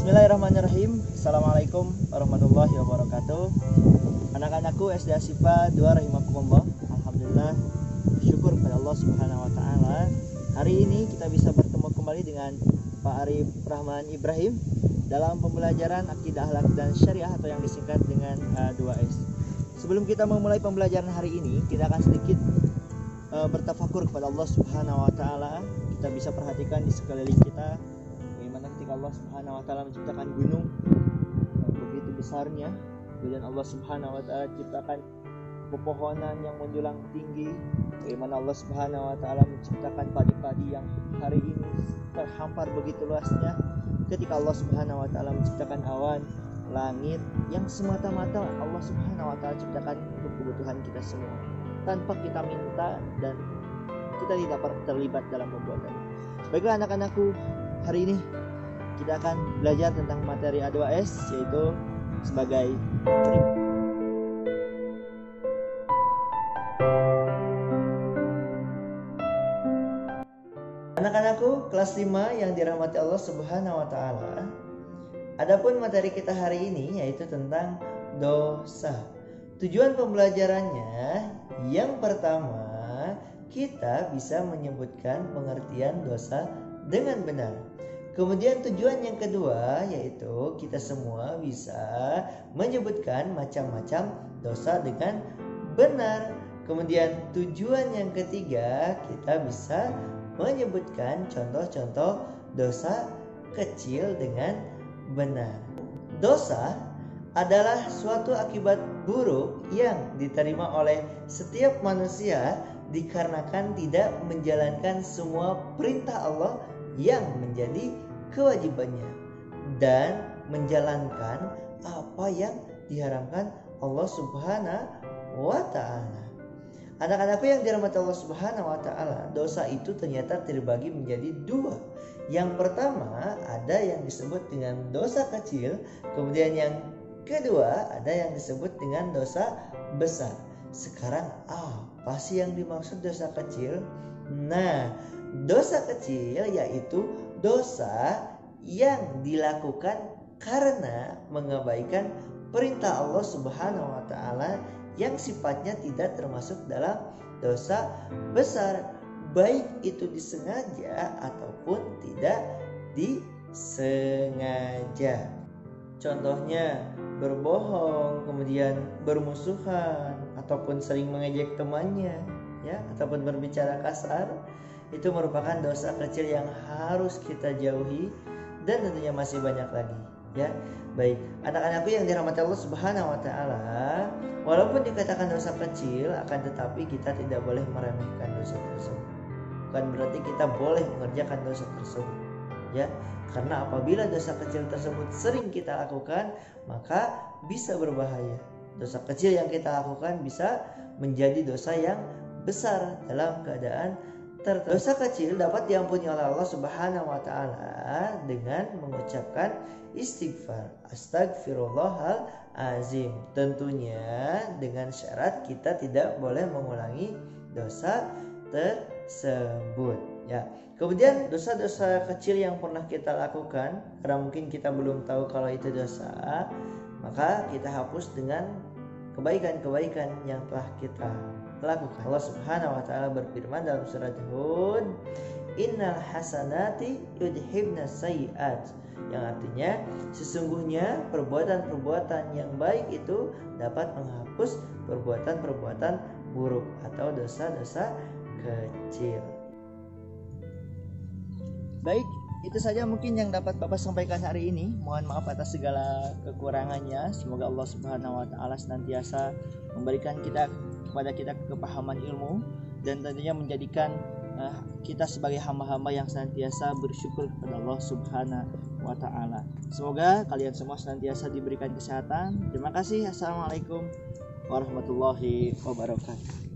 Bismillahirrahmanirrahim. Assalamualaikum warahmatullahi wabarakatuh. Anak-anakku SD Asifa 2 rahimakumullah. Alhamdulillah, bersyukur kepada Allah Subhanahu wa taala. Hari ini kita bisa bertemu kembali dengan Pak Arif Rahman Ibrahim dalam pembelajaran akidah, akhlak dan syariah atau yang disingkat dengan A2S. Sebelum kita memulai pembelajaran hari ini, kita akan sedikit bertafakur kepada Allah Subhanahu wa taala. Kita bisa perhatikan di sekeliling kita bagaimana ketika Allah Subhanahu wa taala menciptakan gunung yang begitu besarnya, kemudian Allah Subhanahu wa taala ciptakan pepohonan yang menjulang tinggi, bagaimana Allah Subhanahu wa taala menciptakan padi-padi yang hari ini terhampar begitu luasnya, ketika Allah Subhanahu wa taala menciptakan awan, langit yang semata-mata Allah Subhanahu wa taala ciptakan untuk kebutuhan kita semua tanpa kita minta dan kita tidak pernah terlibat dalam pembuatannya. Baiklah anak-anakku, hari ini kita akan belajar tentang materi A2S, yaitu sebagai berikut. Anak-anakku kelas 5 yang dirahmati Allah Subhanahu wa taala. Adapun materi kita hari ini yaitu tentang dosa. Tujuan pembelajarannya yang pertama, kita bisa menyebutkan pengertian dosa dengan benar. Kemudian tujuan yang kedua yaitu kita semua bisa menyebutkan macam-macam dosa dengan benar. Kemudian tujuan yang ketiga, kita bisa menyebutkan contoh-contoh dosa kecil dengan benar. Dosa adalah suatu akibat buruk yang diterima oleh setiap manusia dikarenakan tidak menjalankan semua perintah Allah yang menjadi kewajibannya dan menjalankan apa yang diharamkan Allah Subhanahu wa taala. Anak-anakku yang dirahmati Allah Subhanahu wa taala, dosa itu ternyata terbagi menjadi dua. Yang pertama ada yang disebut dengan dosa kecil, kemudian yang kedua ada yang disebut dengan dosa besar. Sekarang apa sih yang dimaksud dosa kecil? Nah, dosa kecil yaitu dosa yang dilakukan karena mengabaikan perintah Allah Subhanahu wa taala yang sifatnya tidak termasuk dalam dosa besar, baik itu disengaja ataupun tidak disengaja. Contohnya berbohong, kemudian bermusuhan, ataupun sering mengejek temannya, ya, ataupun berbicara kasar, itu merupakan dosa kecil yang harus kita jauhi, dan tentunya masih banyak lagi, ya. Baik, anak-anakku yang dirahmati Allah Subhanahu wa taala, walaupun dikatakan dosa kecil, akan tetapi kita tidak boleh meremehkan dosa tersebut. Bukan berarti kita boleh mengerjakan dosa tersebut, ya. Karena apabila dosa kecil tersebut sering kita lakukan, maka bisa berbahaya. Dosa kecil yang kita lakukan bisa menjadi dosa yang besar dalam keadaan tertentu. Dosa kecil dapat diampuni oleh Allah Subhanahu wa taala dengan mengucapkan istighfar, astagfirullahalazim. Tentunya dengan syarat kita tidak boleh mengulangi dosa tersebut, ya. Kemudian dosa-dosa kecil yang pernah kita lakukan, karena mungkin kita belum tahu kalau itu dosa, maka kita hapus dengan kebaikan-kebaikan yang telah kita lakukan. Allah Subhanahu wa taala berfirman dalam surat Hud, "Innal hasanati yudhibna sayyi'at." Yang artinya sesungguhnya perbuatan-perbuatan yang baik itu dapat menghapus perbuatan-perbuatan buruk atau dosa-dosa kecil. Baik, itu saja mungkin yang dapat Bapak sampaikan hari ini. Mohon maaf atas segala kekurangannya. Semoga Allah Subhanahu wa taala senantiasa memberikan kepada kita kepahaman ilmu dan tentunya menjadikan kita sebagai hamba-hamba yang senantiasa bersyukur kepada Allah Subhanahu wa taala. Semoga kalian semua senantiasa diberikan kesehatan. Terima kasih. Assalamualaikum warahmatullahi wabarakatuh.